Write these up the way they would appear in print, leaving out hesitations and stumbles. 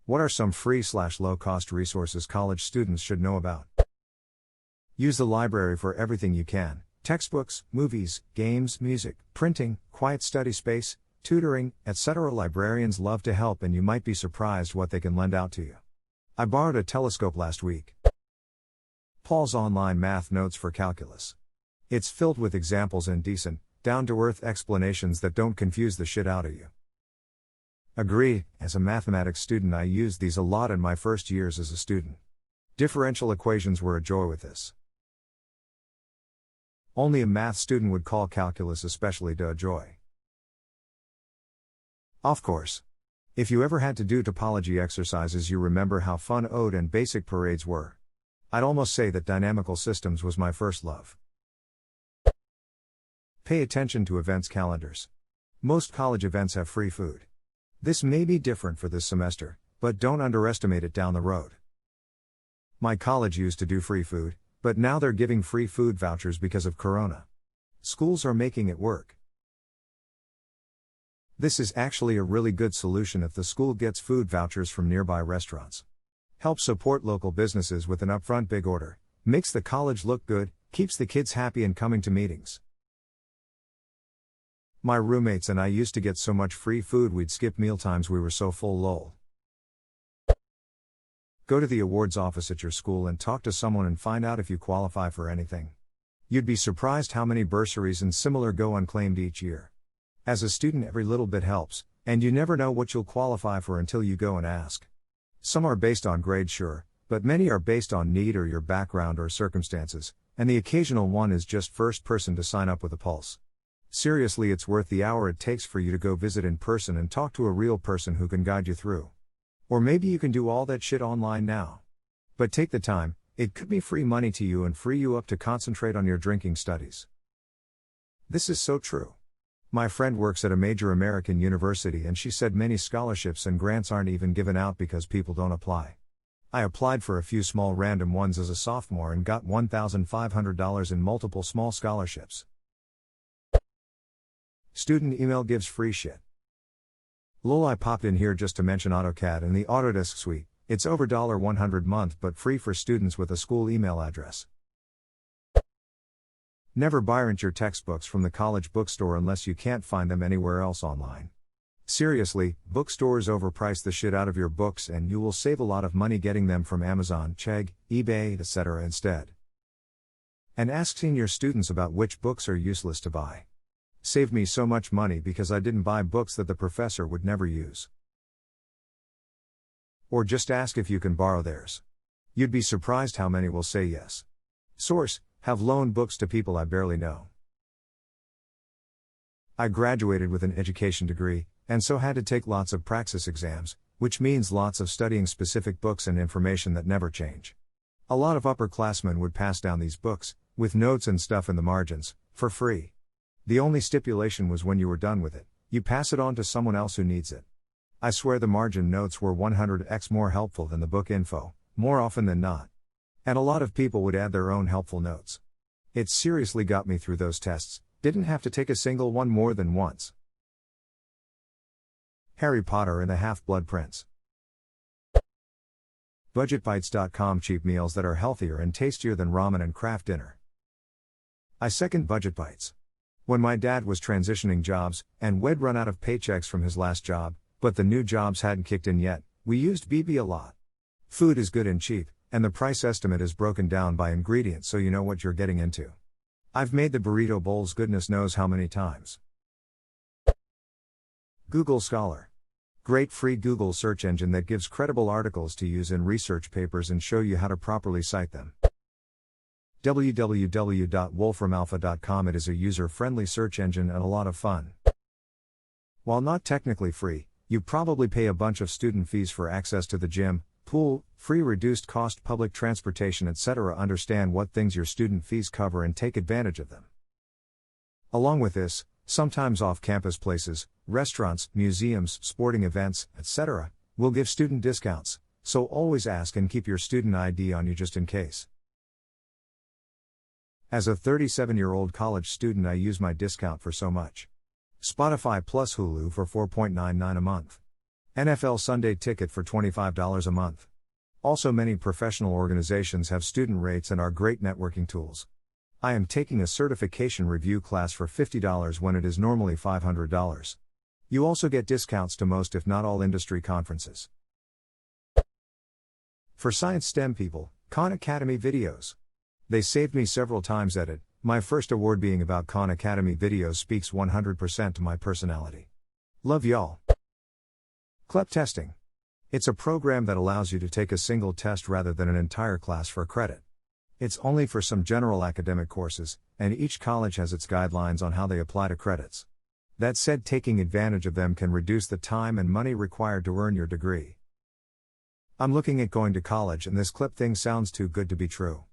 What are some free/low-cost resources college students should know about? Use the library for everything you can: textbooks, movies, games, music, printing, quiet study space, tutoring, etc. Librarians love to help, and you might be surprised what they can lend out to you. I borrowed a telescope last week. Paul's online math notes for calculus. It's filled with examples and decent, down-to-earth explanations that don't confuse the shit out of you. Agree, as a mathematics student I used these a lot in my first years as a student. Differential equations were a joy with this. Only a math student would call calculus especially a joy. Of course. If you ever had to do topology exercises, you remember how fun ode and basic parades were. I'd almost say that dynamical systems was my first love. Pay attention to events calendars. Most college events have free food. This may be different for this semester, but don't underestimate it down the road. My college used to do free food, but now they're giving free food vouchers because of Corona. Schools are making it work. This is actually a really good solution if the school gets food vouchers from nearby restaurants. Helps support local businesses with an upfront big order, makes the college look good, keeps the kids happy and coming to meetings. My roommates and I used to get so much free food we'd skip mealtimes, we were so full lol. Go to the awards office at your school and talk to someone and find out if you qualify for anything. You'd be surprised how many bursaries and similar go unclaimed each year. As a student, every little bit helps, and you never know what you'll qualify for until you go and ask. Some are based on grade, sure, but many are based on need or your background or circumstances, and the occasional one is just first person to sign up with a pulse. Seriously, it's worth the hour it takes for you to go visit in person and talk to a real person who can guide you through. Or maybe you can do all that shit online now. But take the time, it could be free money to you and free you up to concentrate on your drinking studies. This is so true. My friend works at a major American university and she said many scholarships and grants aren't even given out because people don't apply. I applied for a few small random ones as a sophomore and got $1,500 in multiple small scholarships. Student email gives free shit. Lol, I popped in here just to mention AutoCAD and the Autodesk suite. It's over $100 month but free for students with a school email address. Never buy your textbooks from the college bookstore unless you can't find them anywhere else online. Seriously, bookstores overprice the shit out of your books and you will save a lot of money getting them from Amazon, Chegg, eBay, etc. instead. And ask senior students about which books are useless to buy. Saved me so much money because I didn't buy books that the professor would never use. Or just ask if you can borrow theirs. You'd be surprised how many will say yes. Source: have loaned books to people I barely know. I graduated with an education degree, and so had to take lots of praxis exams, which means lots of studying specific books and information that never change. A lot of upperclassmen would pass down these books, with notes and stuff in the margins, for free. The only stipulation was when you were done with it, you pass it on to someone else who needs it. I swear the margin notes were 100x more helpful than the book info, more often than not. And a lot of people would add their own helpful notes. It seriously got me through those tests, didn't have to take a single one more than once. Harry Potter and the Half-Blood Prince. BudgetBites.com, cheap meals that are healthier and tastier than ramen and Kraft dinner. I second Budget Bites. When my dad was transitioning jobs, and we'd run out of paychecks from his last job, but the new jobs hadn't kicked in yet, we used BB a lot. Food is good and cheap, and the price estimate is broken down by ingredients so you know what you're getting into. I've made the burrito bowls goodness knows how many times. Google Scholar. Great free Google search engine that gives credible articles to use in research papers and show you how to properly cite them. www.wolframalpha.com. It is a user-friendly search engine and a lot of fun. While not technically free, you probably pay a bunch of student fees for access to the gym, pool, free reduced cost public transportation, etc. Understand what things your student fees cover and take advantage of them. Along with this, sometimes off-campus places, restaurants, museums, sporting events, etc., will give student discounts, so always ask and keep your student ID on you just in case. As a 37-year-old college student, I use my discount for so much. Spotify plus Hulu for $4.99 a month. NFL Sunday ticket for $25 a month. Also, many professional organizations have student rates and are great networking tools. I am taking a certification review class for $50 when it is normally $500. You also get discounts to most if not all industry conferences. For science STEM people, Khan Academy videos. They saved me several times at it. My first award being about Khan Academy videos speaks 100% to my personality. Love y'all. CLEP testing. It's a program that allows you to take a single test rather than an entire class for credit. It's only for some general academic courses, and each college has its guidelines on how they apply to credits. That said, taking advantage of them can reduce the time and money required to earn your degree. I'm looking at going to college and this CLEP thing sounds too good to be true.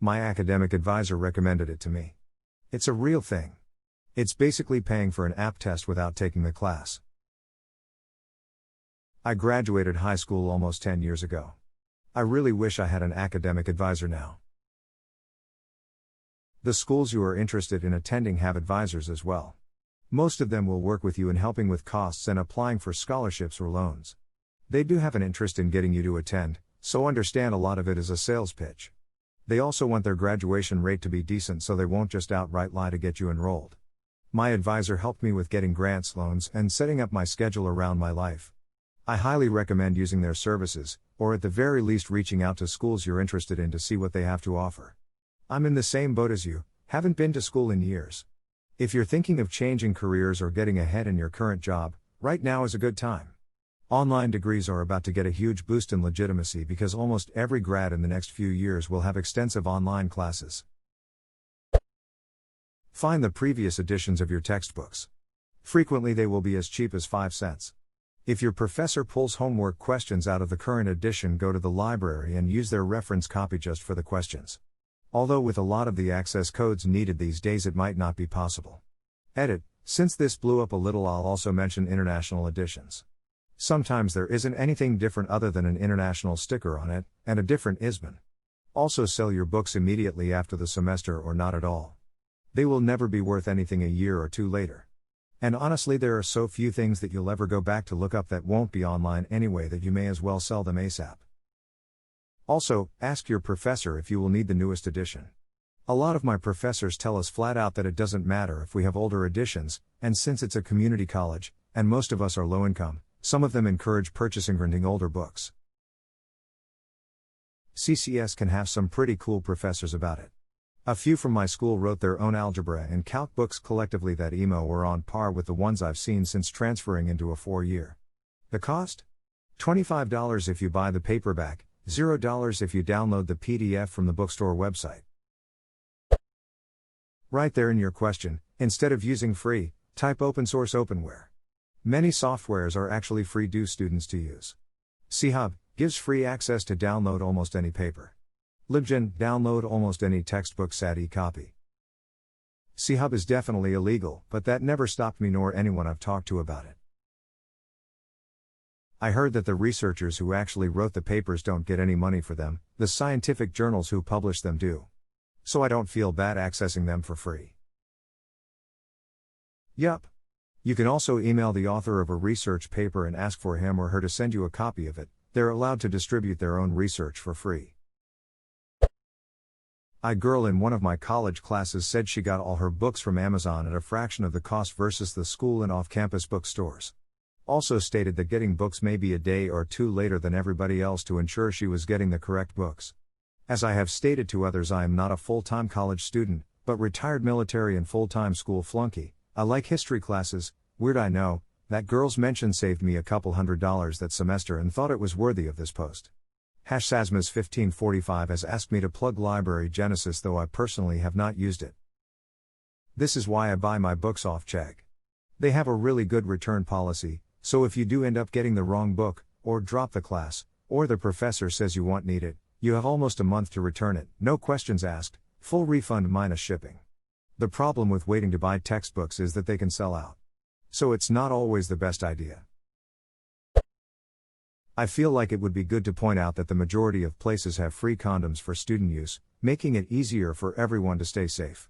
My academic advisor recommended it to me. It's a real thing. It's basically paying for an app test without taking the class. I graduated high school almost 10 years ago. I really wish I had an academic advisor now. The schools you are interested in attending have advisors as well. Most of them will work with you in helping with costs and applying for scholarships or loans. They do have an interest in getting you to attend, so understand a lot of it is a sales pitch. They also want their graduation rate to be decent, so they won't just outright lie to get you enrolled. My advisor helped me with getting grants, loans, and setting up my schedule around my life. I highly recommend using their services, or at the very least reaching out to schools you're interested in to see what they have to offer. I'm in the same boat as you, haven't been to school in years. If you're thinking of changing careers or getting ahead in your current job, right now is a good time. Online degrees are about to get a huge boost in legitimacy because almost every grad in the next few years will have extensive online classes. Find the previous editions of your textbooks. Frequently they will be as cheap as 5 cents. If your professor pulls homework questions out of the current edition, go to the library and use their reference copy just for the questions. Although with a lot of the access codes needed these days it might not be possible. Edit, since this blew up a little, I'll also mention international editions. Sometimes there isn't anything different other than an international sticker on it, and a different ISBN. Also sell your books immediately after the semester or not at all. They will never be worth anything a year or two later. And honestly, there are so few things that you'll ever go back to look up that won't be online anyway that you may as well sell them ASAP. Also, ask your professor if you will need the newest edition. A lot of my professors tell us flat out that it doesn't matter if we have older editions, and since it's a community college, and most of us are low income, some of them encourage purchasing renting older books. CCS can have some pretty cool professors about it. A few from my school wrote their own algebra and calc books collectively that emo were on par with the ones I've seen since transferring into a 4-year. The cost? $25 if you buy the paperback, $0 if you download the PDF from the bookstore website. Right there in your question, instead of using free, type open source openware. Many softwares are actually free to students to use. CHub gives free access to download almost any paper. LibGen, download almost any textbook SAT e-copy. CHub is definitely illegal, but that never stopped me nor anyone I've talked to about it. I heard that the researchers who actually wrote the papers don't get any money for them, the scientific journals who publish them do. So I don't feel bad accessing them for free. Yup. You can also email the author of a research paper and ask for him or her to send you a copy of it. They're allowed to distribute their own research for free. A girl in one of my college classes said she got all her books from Amazon at a fraction of the cost versus the school and off-campus bookstores. Also stated that getting books maybe a day or two later than everybody else to ensure she was getting the correct books. As I have stated to others, I am not a full-time college student, but retired military and full-time school flunky. I like history classes. Weird, I know. That girl's mention saved me a couple $100 that semester and thought it was worthy of this post. #Sasmas1545 has asked me to plug Library Genesis, though I personally have not used it. This is why I buy my books off Chegg. They have a really good return policy, so if you do end up getting the wrong book, or drop the class, or the professor says you won't need it, you have almost a month to return it, no questions asked, full refund minus shipping. The problem with waiting to buy textbooks is that they can sell out. So it's not always the best idea. I feel like it would be good to point out that the majority of places have free condoms for student use, making it easier for everyone to stay safe.